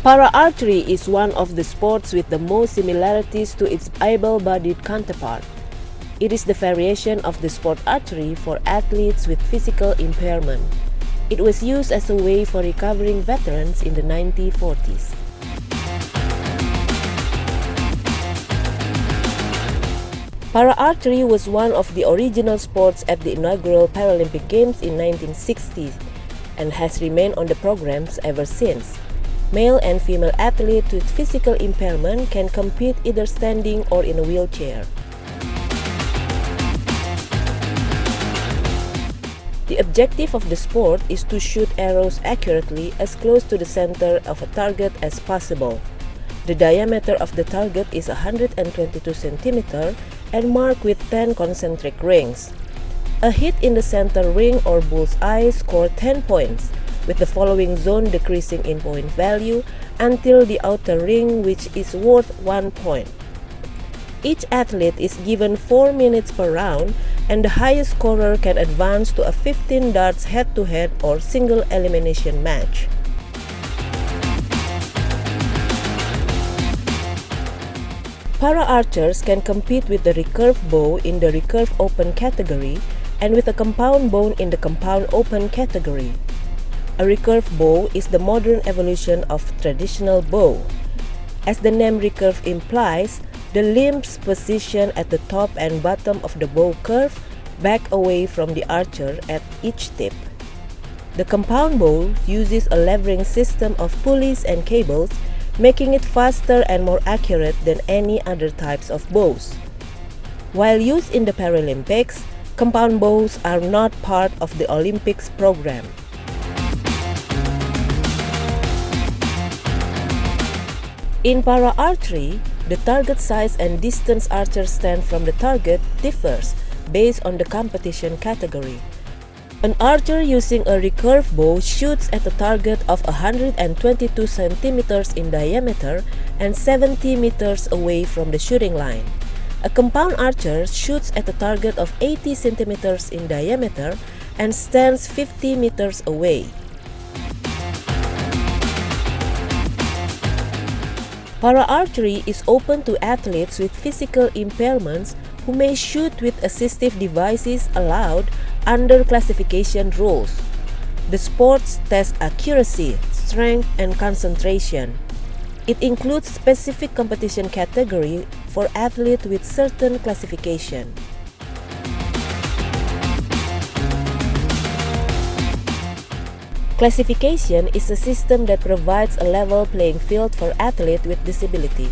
Para archery is one of the sports with the most similarities to its able-bodied counterpart. It is the variation of the sport archery for athletes with physical impairment. It was used as a way for recovering veterans in the 1940s. Para archery was one of the original sports at the inaugural Paralympic Games in 1960 and has remained on the programs ever since. Male and female athletes with physical impairment can compete either standing or in a wheelchair. The objective of the sport is to shoot arrows accurately as close to the center of a target as possible. The diameter of the target is 122 cm and marked with 10 concentric rings. A hit in the center ring or bullseye scores 10 points, with the following zone decreasing in point value until the outer ring, which is worth 1 point. Each athlete is given 4 minutes per round, and the highest scorer can advance to a 15 darts head-to-head or single elimination match. Para archers can compete with the recurve bow in the recurve open category and with a compound bow in the compound open category. A recurve bow is the modern evolution of traditional bow. As the name recurve implies, the limbs position at the top and bottom of the bow curve back away from the archer at each tip. The compound bow uses a levering system of pulleys and cables, making it faster and more accurate than any other types of bows. While used in the Paralympics, compound bows are not part of the Olympics program. In para archery, the target size and distance archers stand from the target differs based on the competition category. An archer using a recurve bow shoots at a target of 122 centimeters in diameter and 70 meters away from the shooting line. A compound archer shoots at a target of 80 centimeters in diameter and stands 50 meters away. Para archery is open to athletes with physical impairments who may shoot with assistive devices allowed under classification rules. The sports test accuracy, strength, and concentration. It includes specific competition category for athletes with certain classification. Classification is a system that provides a level playing field for athletes with disability.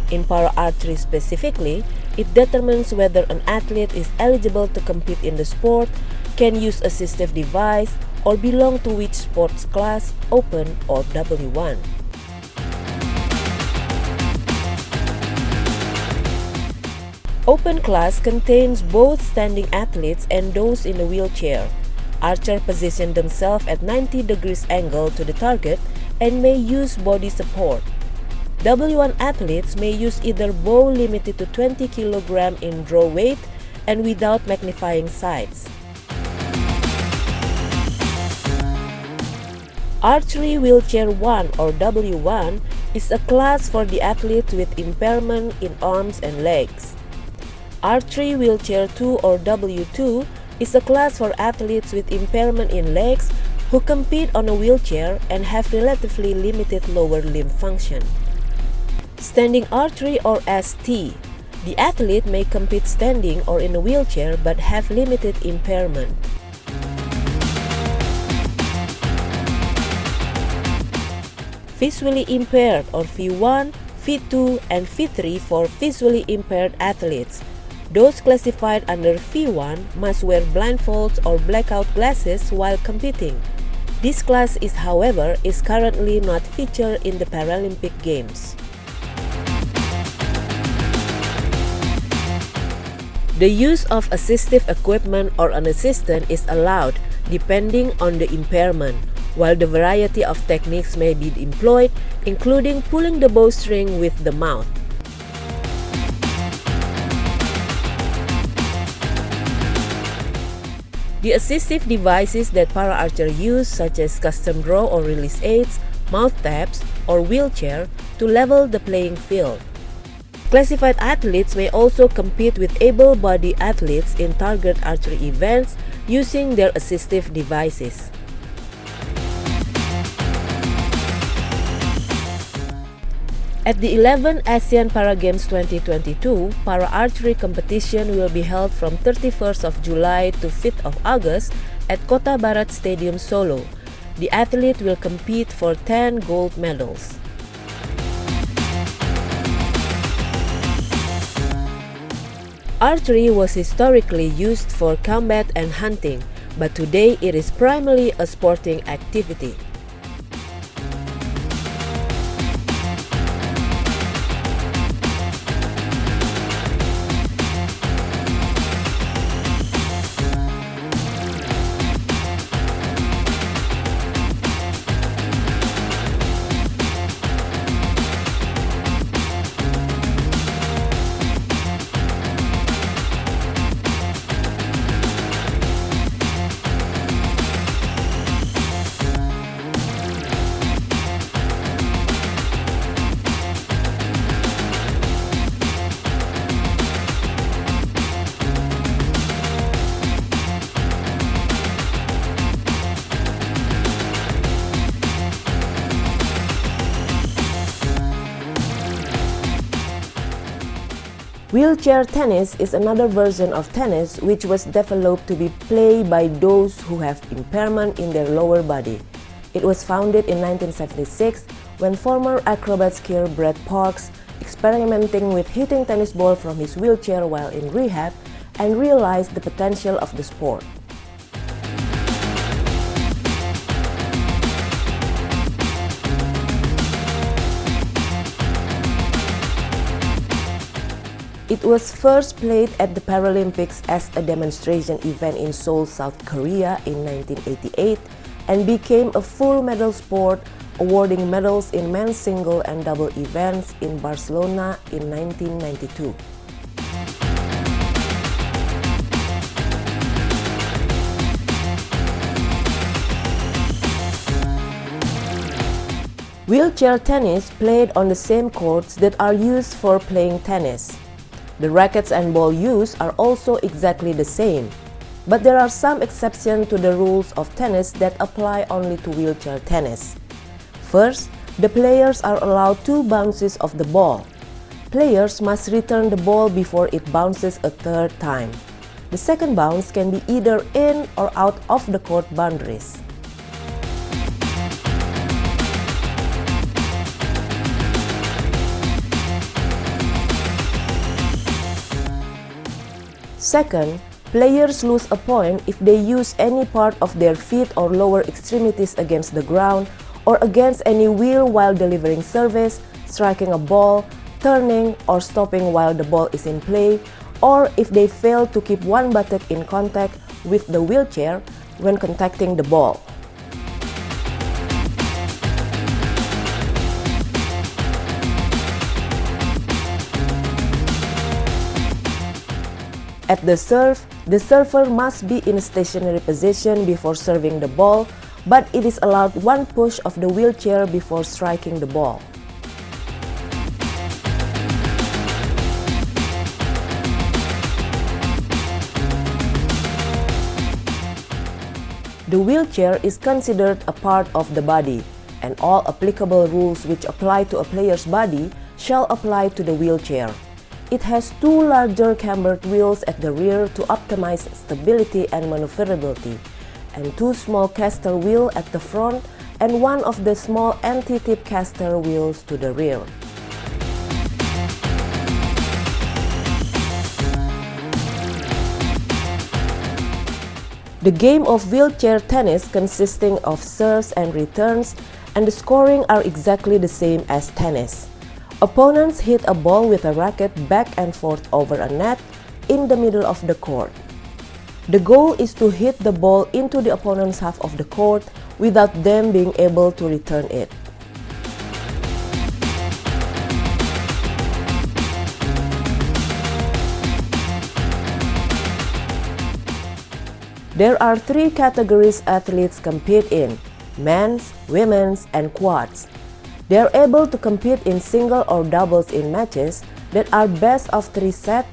In para archery specifically, it determines whether an athlete is eligible to compete in the sport, can use assistive device, or belong to which sports class, open or W1. Open class contains both standing athletes and those in a wheelchair. Archers position themselves at 90 degrees angle to the target and may use body support. W1 athletes may use either bow limited to 20 kg in draw weight and without magnifying sights. Archery Wheelchair 1 or W1 is a class for the athletes with impairment in arms and legs. Archery Wheelchair 2 or W2 is a class for athletes with impairment in legs who compete on a wheelchair and have relatively limited lower limb function. Standing archery or ST. The athlete may compete standing or in a wheelchair but have limited impairment. Visually impaired or V1, V2, and V3 for visually impaired athletes. Those classified under V1 must wear blindfolds or blackout glasses while competing. This class however, is currently not featured in the Paralympic Games. The use of assistive equipment or an assistant is allowed depending on the impairment, while the variety of techniques may be employed, including pulling the bowstring with the mouth. The assistive devices that para archers use, such as custom draw or release aids, mouth taps, or wheelchair to level the playing field. Classified athletes may also compete with able-bodied athletes in target archery events using their assistive devices. At the 11th Asean Para Games 2022, para archery competition will be held from 31st of July to 5th of August at Kota Barat Stadium, Solo. The athlete will compete for 10 gold medals. Archery was historically used for combat and hunting, but today it is primarily a sporting activity. Wheelchair tennis is another version of tennis which was developed to be played by those who have impairment in their lower body. It was founded in 1976 when former acrobat skier Brad Parks, experimenting with hitting tennis ball from his wheelchair while in rehab, and realized the potential of the sport. It was first played at the Paralympics as a demonstration event in Seoul, South Korea in 1988 and became a full medal sport, awarding medals in men's single and double events in Barcelona in 1992. Wheelchair tennis played on the same courts that are used for playing tennis. The rackets and ball used are also exactly the same, but there are some exceptions to the rules of tennis that apply only to wheelchair tennis. First, the players are allowed 2 bounces of the ball. Players must return the ball before it bounces a third time. The second bounce can be either in or out of the court boundaries. Second, players lose a point if they use any part of their feet or lower extremities against the ground or against any wheel while delivering service, striking a ball, turning, or stopping while the ball is in play, or if they fail to keep one buttock in contact with the wheelchair when contacting the ball. At the serve, the server must be in a stationary position before serving the ball, but it is allowed 1 push of the wheelchair before striking the ball. The wheelchair is considered a part of the body, and all applicable rules which apply to a player's body shall apply to the wheelchair. It has 2 larger cambered wheels at the rear to optimize stability and maneuverability, and 2 small caster wheels at the front and 1 of the small anti-tip caster wheels to the rear. The game of wheelchair tennis consisting of serves and returns, and the scoring are exactly the same as tennis. Opponents hit a ball with a racket back and forth over a net in the middle of the court. The goal is to hit the ball into the opponent's half of the court without them being able to return it. There are 3 categories athletes compete in: men's, women's, and quads. They are able to compete in single or doubles in matches that are best of 3 sets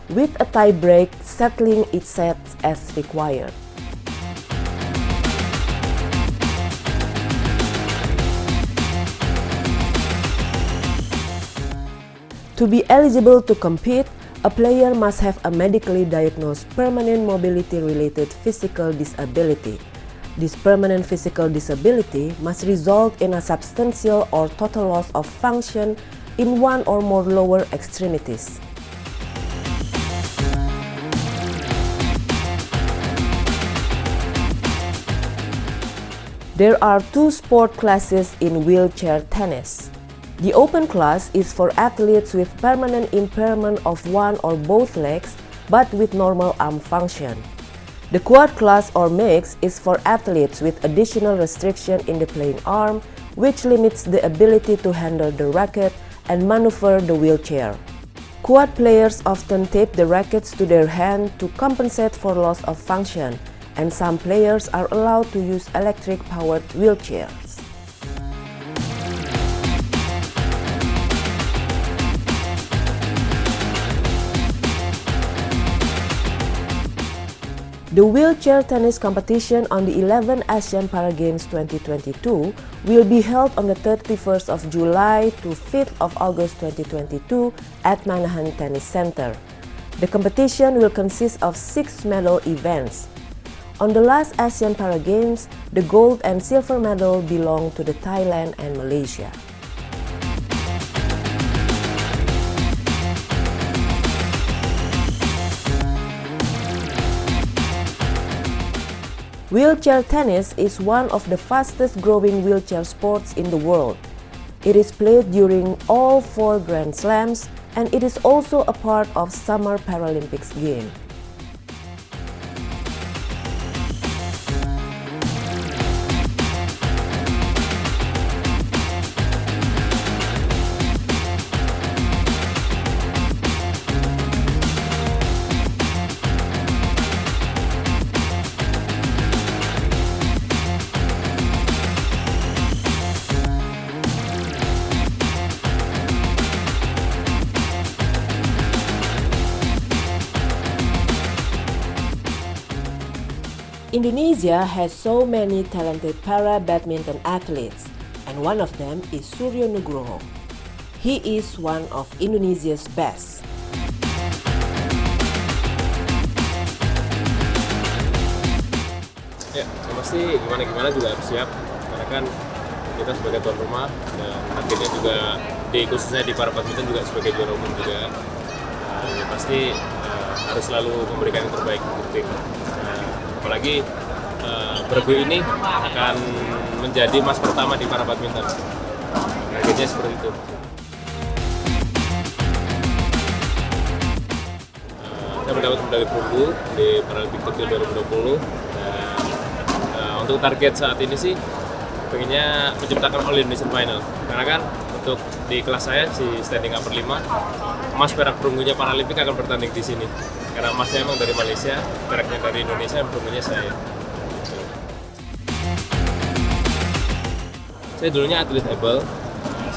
with a tie break settling each set as required. To be eligible to compete, a player must have a medically diagnosed permanent mobility-related physical disability. This permanent physical disability must result in a substantial or total loss of function in one or more lower extremities. There are 2 sport classes in wheelchair tennis. The open class is for athletes with permanent impairment of one or both legs but with normal arm function. The quad class or mix is for athletes with additional restriction in the playing arm, which limits the ability to handle the racket and maneuver the wheelchair. Quad players often tape the rackets to their hand to compensate for loss of function, and some players are allowed to use electric-powered wheelchairs. The wheelchair tennis competition on the 11th Asean Para Games 2022 will be held on the 31st of July to 5th of August 2022 at Manahan Tennis Center. The competition will consist of 6 medal events. On the last Asean Para Games, the gold and silver medal belonged to the Thailand and Malaysia. Wheelchair tennis is one of the fastest growing wheelchair sports in the world. It is played during all 4 Grand Slams, and it is also a part of Summer Paralympics Games. Indonesia has so many talented para badminton athletes, and one of them is Suryo Nugroho. He is one of Indonesia's best. Ya, yang pasti gimana juga harus siap, karena kan kita sebagai tuan rumah dan targetnya juga khususnya di para badminton juga sebagai juara umum juga. Ya pasti harus selalu memberikan yang terbaik untuk tim. Apalagi Bergu ini akan menjadi emas pertama di para badminton. Targetnya seperti itu. Saya mendapat medali perunggu di Paralimpik Tokyo 2020 dan untuk target saat ini sih pengennya menciptakan All Indonesian Final, karena kan untuk di kelas saya si standing upper 5 emas perak perunggunya Paralimpik akan bertanding di sini, karena emasnya emang dari Malaysia, peraknya dari Indonesia, dan perunggunya saya. Saya dulunya atlet able.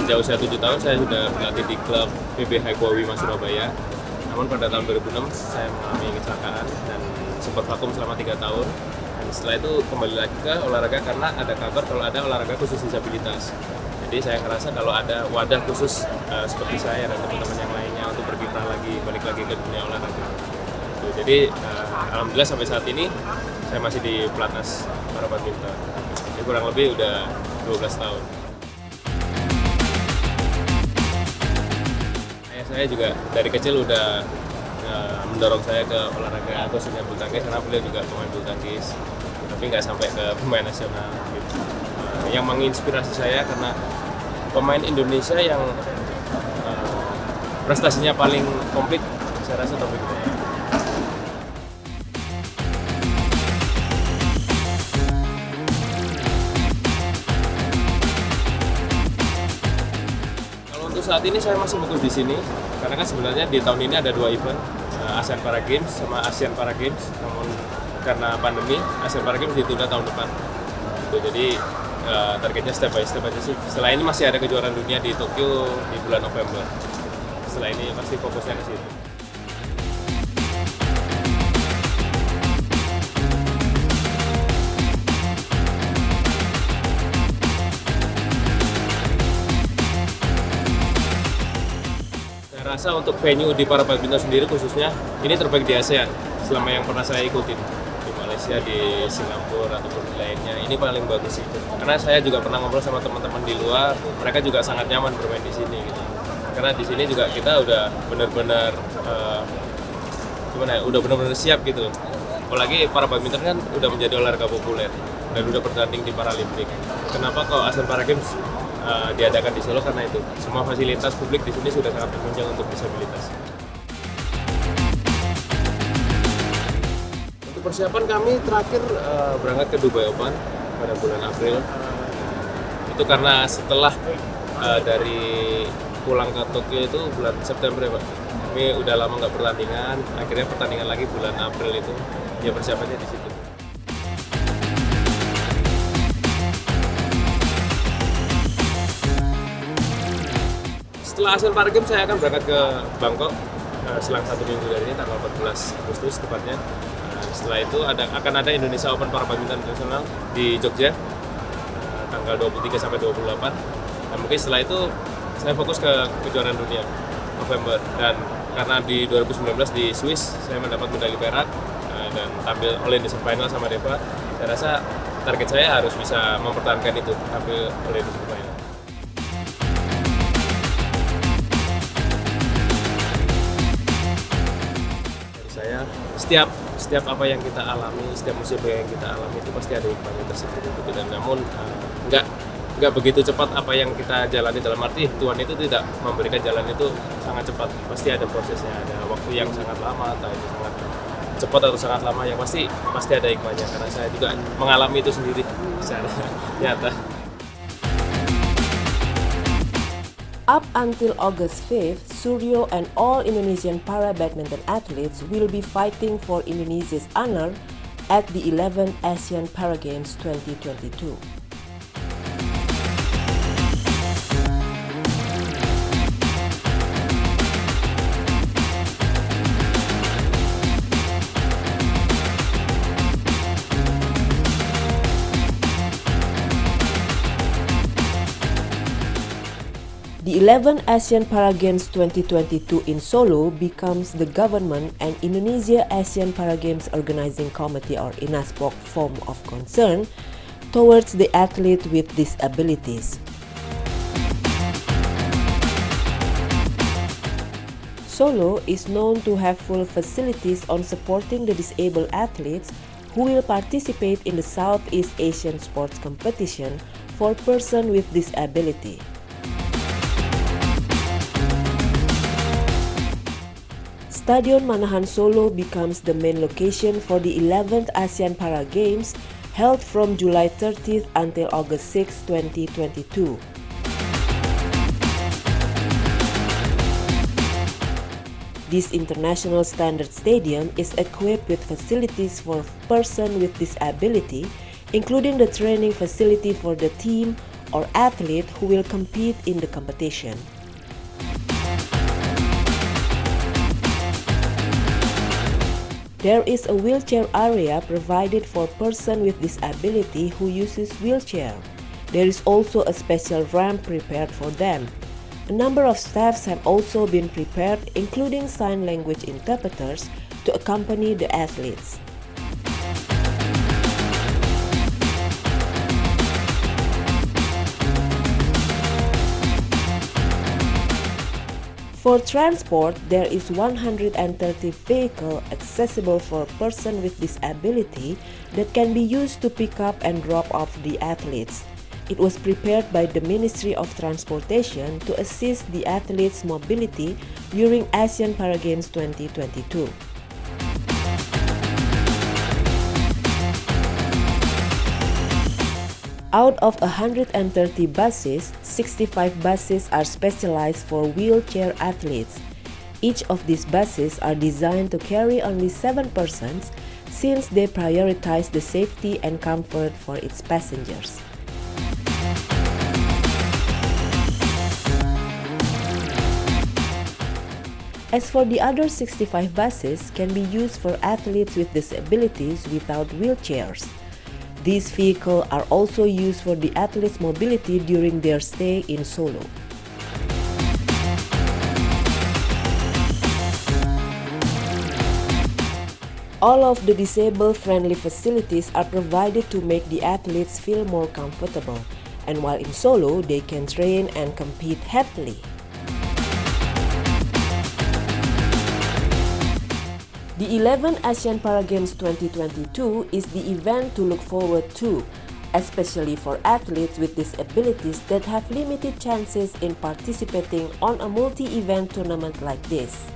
Sejak usia 7 tahun saya sudah berlatih di klub PB Haikwa Wima Surabaya. Namun pada tahun 2006 saya mengalami kecelakaan dan sempat vakum selama 3 tahun. Dan setelah itu kembali lagi ke olahraga karena ada kabar kalau ada olahraga khusus disabilitas. Jadi saya ngerasa kalau ada wadah khusus seperti saya dan teman-teman yang lainnya untuk berkiprah lagi, balik lagi ke dunia olahraga. Jadi alhamdulillah sampai saat ini saya masih di pelatnas para badminton. Jadi kurang lebih udah 12 tahun. Ayah saya juga dari kecil udah mendorong saya ke olahraga khususnya bulu tangkis, karena beliau juga pemain bulu tangkis, tapi nggak sampai ke pemain nasional gitu. Yang menginspirasi saya karena pemain Indonesia yang prestasinya paling komplit, saya rasa Taufik. Kalau untuk saat ini saya masih fokus di sini, karena kan sebenarnya di tahun ini ada 2 event, Asean Para Games sama Asean Para Games, namun karena pandemi Asean Para Games ditunda tahun depan. Jadi targetnya step by step aja sih. Setelah ini masih ada kejuaraan dunia di Tokyo di bulan November. Setelah ini pasti fokusnya ke situ. Saya rasa untuk venue di para badminton sendiri khususnya ini terbaik di ASEAN selama yang pernah saya ikutin di Malaysia, di Singapura ataupun di lainnya, ini paling bagus itu. Karena saya juga pernah ngobrol sama teman-teman di luar, mereka juga sangat nyaman bermain di sini gitu. Karena di sini juga kita udah benar-benar udah benar-benar siap gitu. Apalagi para badminton kan udah menjadi olahraga populer dan udah bertanding di Paralimpik. Kenapa kok Asean Para Games diadakan di Solo? Karena itu semua fasilitas publik di sini sudah sangat menunjang untuk disabilitas. Untuk persiapan kami terakhir berangkat ke Dubai Open pada bulan April. Itu karena setelah dari pulang ke Tokyo itu bulan September ya Pak. Kami udah lama nggak pertandingan, akhirnya pertandingan lagi bulan April itu. Ya persiapannya di situ. Setelah Asean Para Games saya akan berangkat ke Bangkok selang 1 minggu dari ini, tanggal 14 Agustus tepatnya. Setelah itu akan ada Indonesia Open Para Badminton Internasional di Jogja tanggal 23 sampai 28. Dan mungkin setelah itu saya fokus ke kejuaraan dunia November, dan karena di 2019 di Swiss saya mendapat medali perak dan tampil All Indonesia Final sama Deva, saya rasa target saya harus bisa mempertahankan itu, tampil All Indonesia Final. Setiap apa yang kita alami, setiap musibah yang kita alami itu pasti ada hikmahnya tersendiri gitu. Dan namun nggak begitu cepat apa yang kita jalani, dalam arti Tuhan itu tidak memberikan jalan itu sangat cepat, pasti ada prosesnya, ada waktu yang sangat lama atau itu sangat cepat atau sangat lama, yang pasti ada hikmahnya, karena saya juga mengalami itu sendiri secara nyata. Up until August 5th, Suryo and all Indonesian para badminton athletes will be fighting for Indonesia's honor at the 11th Asean Para Games 2022. The 11th Asean Para Games 2022 in Solo becomes the government and Indonesia Asean Para Games Organizing Committee or INASPOC form of concern towards the athlete with disabilities. Solo is known to have full facilities on supporting the disabled athletes who will participate in the Southeast Asian Sports Competition for persons with disability. Stadion Manahan Solo becomes the main location for the 11th ASEAN Para Games held from July 30th until August 6, 2022. This international standard stadium is equipped with facilities for persons with disability, including the training facility for the team or athlete who will compete in the competition. There is a wheelchair area provided for persons with disability who uses wheelchair. There is also a special ramp prepared for them. A number of staffs have also been prepared, including sign language interpreters, to accompany the athletes. For transport, there is 130 vehicles accessible for persons with disability that can be used to pick up and drop off the athletes. It was prepared by the Ministry of Transportation to assist the athletes' mobility during Asean Para Games 2022. Out of 130 buses, 65 buses are specialized for wheelchair athletes. Each of these buses are designed to carry only 7 persons since they prioritize the safety and comfort for its passengers. As for the other 65 buses can be used for athletes with disabilities without wheelchairs. These vehicles are also used for the athletes' mobility during their stay in Solo. All of the disabled-friendly facilities are provided to make the athletes feel more comfortable, and while in Solo, they can train and compete happily. The 11th Asean Para Games 2022 is the event to look forward to, especially for athletes with disabilities that have limited chances in participating on a multi-event tournament like this.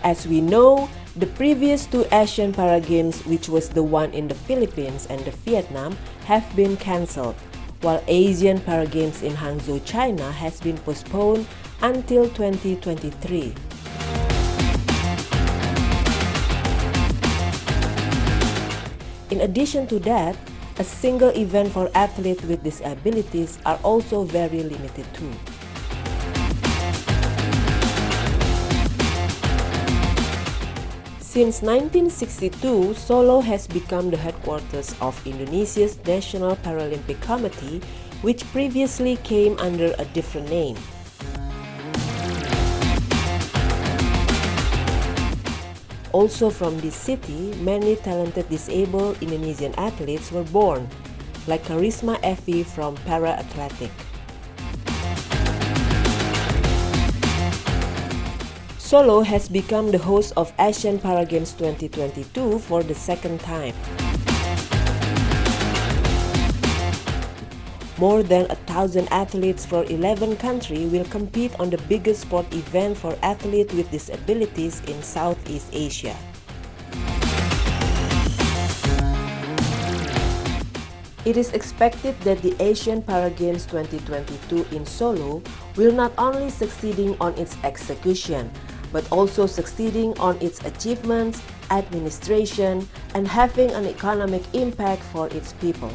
As we know, the previous two Asean Para Games, which was the one in the Philippines and the Vietnam, have been cancelled, while Asian Para Games in Hangzhou, China has been postponed until 2023. In addition to that, a single event for athletes with disabilities are also very limited too. Since 1962, Solo has become the headquarters of Indonesia's National Paralympic Committee, which previously came under a different name. Also from this city, many talented disabled Indonesian athletes were born, like Karisma Evi from Para Athletic. Solo has become the host of Asean Para Games 2022 for the second time. More than 1,000 athletes from 11 countries will compete on the biggest sport event for athletes with disabilities in Southeast Asia. It is expected that the Asean Para Games 2022 in Solo will not only succeeding on its execution, but also succeeding on its achievements, administration, and having an economic impact for its people.